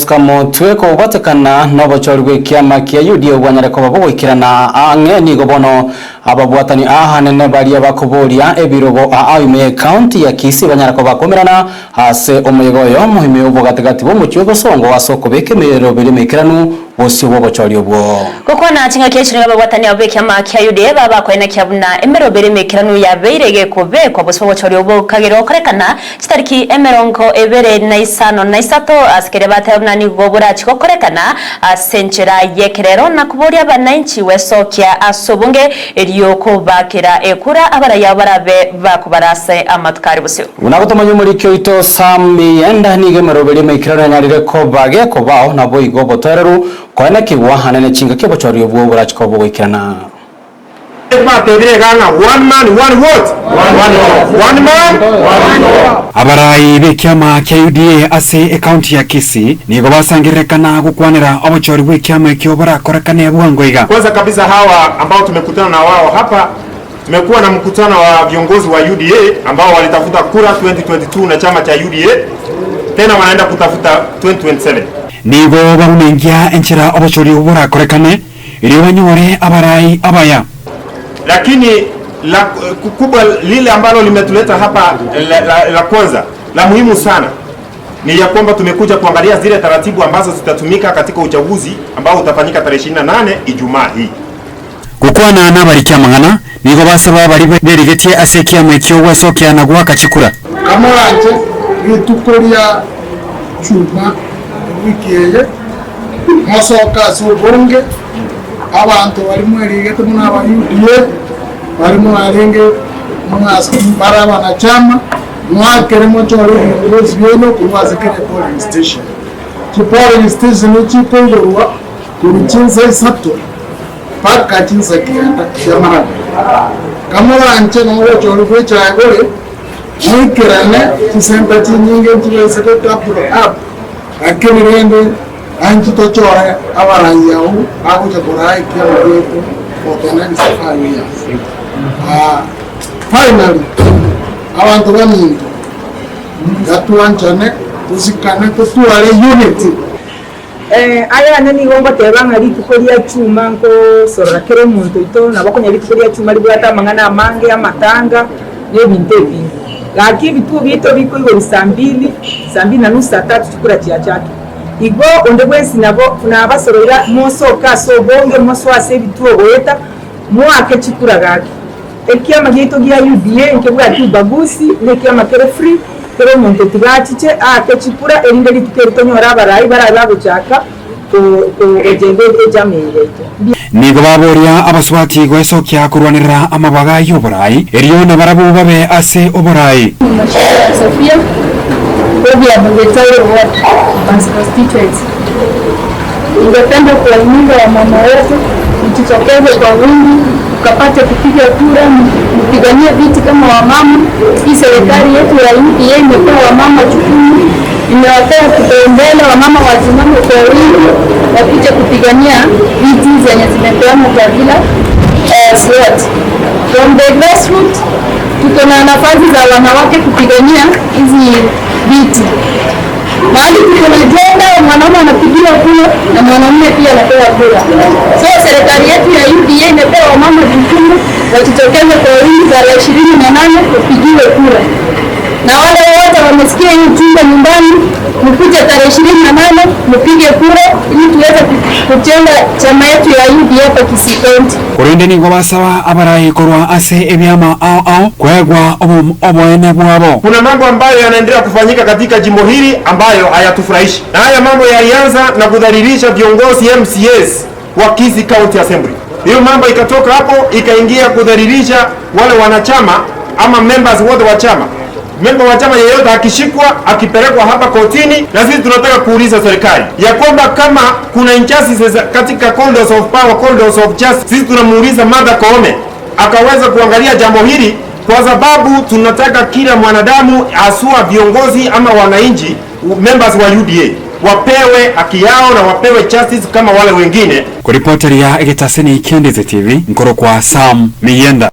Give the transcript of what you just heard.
Oscar Mutwe ko batakana n'abachori bw'ikiyama kia UDA bwanyareko babwikirana ang'eni gobono ababwatani ahanene bali abakoboria ebirobo ayume county ya Kisii banyareko bakomerana hase omuyogoyo muhime ubwogatigati bw'umucyo songo wasoko bekemero birimikiranu bose bw'abachori bwo koko na tinga keshiri ababwatani abekiyama kia UDA babakwena kyabuna emero birimikiranu yabeirege kobe kwa bose bw'abachori bwo kagero korekana kitariki emeronko ebere na isano na isato asikere batabna ni gobura chikokorekana senchera yekerero na kuboria bananchi wesokia asobunge eriyoko bakera ekura abaraya barabe bakubarase amatukari busyo unagotomanyo muri cyo ito sami yenda nige marobere mekirana nyarire ko bage ko baho nabo igobo toreru kwana kibwa hanene chinga kebo chori obwo burachiko bwikirana one man one vote one man abarai bekyama kya UDA ase county ya Kisii nigo basangirekana gukwanira abachori bw'ekyama ekyo barakorekane bwangoiga. Kwanza kabisa hawa ambao tumekutana na wao hapa, tumekuwa na mkutano wa viongozi wa UDA ambao walitafuta kura 2022 na chama cha UDA, tena wanaenda kutafuta 2027. Nigo bamunengia enchira abachori barakorekane ili banyore abarai abaya. Lakini la kubwa lile ambalo limetuleta hapa la kwanza la muhimu sana ni ya kwamba tumekuja kuangalia zile taratibu ambazo zitatumika katika uchaguzi ambao utafanyika tarehe 28 Ijumaa hii. Gukwana n'abarikia mangana nigo basaba bari berigetie asekia mwekyo wasokya na gwaka chikura kamoranje bitukoria chuma wikeye mosoka subonge abantu bari mwerigete muna aba UDA bari mwarenge mwasa baraba na chama mwakere mochoro viongozi bino kumwazikere polling station polling station chikongorwa kuruchinza isato paka chinza kianda kyamara kamoranje n'ochoro kwechagore mwikirane chisenta chinyinge chibese kutapura up akene rende anchi tochore abarayao akuja korai kyamo yetu otanani safari ya finally abantu baminto gatuanchane tusikane tutuare unity aya nani gomba tebanga litukolia chuma nko sorakere muntu ito nabakonya litukolia chuma libwata mangana amange amatanga nebintu ebindi laki bitu bito biko igo sambili na nusu saa tatu chikura chiachatu igo ondebwesi nabo nabasoroira moso kaso bonge moso ase bitu ogoeta mwake chikura gaki ekiama gito gya UDA nkebwa tubagusi nekiama kere free kero muntu tigachiche ake chikura erinde litukere tonyora abarai babuchaka ko ejende ejamire nigo baboria abaswati gwesokya kurwanira amabaga y'oburai eriyo na barabu babe ase oburai Sofia Bobia Bogetayo wa constituency. Ningependa kuwahimiza wamama wetu mjitokeze kwa wingi ukapate kupiga kura, mpiganie viti kama wamama. Hii serikali yetu ya UDA imepewa wamama jukumu, imewapea kipaumbele wamama wasimame kwa wingi wapite kupigania viti zenye zimepewa kwa kila slot. From the grassroots tuko na nafasi za wanawake kupigania hizi viti. Mahali tuko na jenda mwanaume anapigiwa kura na mwanamume pia anapewa kura. So serikali yetu ya UDA imepewa wamama jukumu wajitokeze kwa wingi tarehe 28 kupigiwe kura. Na wale wote wamesikia hii ujumbe nyumbani, mkuje tarehe 28 mpige kura ili tuweze kujenga chama yetu ya UDA hapa Kisii County. Kurinde nigo basaba abarai korwa ase ebyama ao kwegwa oboene bwabo. Kuna mambo ambayo yanaendelea kufanyika katika jimbo hili ambayo hayatufurahishi. Na haya mambo yalianza na kudhalilisha viongozi MCAs wa Kisii County Assembly. Hiyo mambo ikatoka hapo ikaingia kudhalilisha wale wanachama ama members wote wa chama. Memba wa chama yeyote akishikwa akipelekwa hapa kotini, na sisi tunataka kuuliza serikali ya kwamba kama kuna injustices katika corridors of power, corridors of justice, sisi tunamuuliza Martha Koome akaweza kuangalia jambo hili, kwa sababu tunataka kila mwanadamu asua viongozi ama wananchi members wa UDA wapewe haki yao na wapewe justice kama wale wengine. Kwa reporter ya Egetaseni Kendeze TV, Nkoro kwa Sam Miyenda.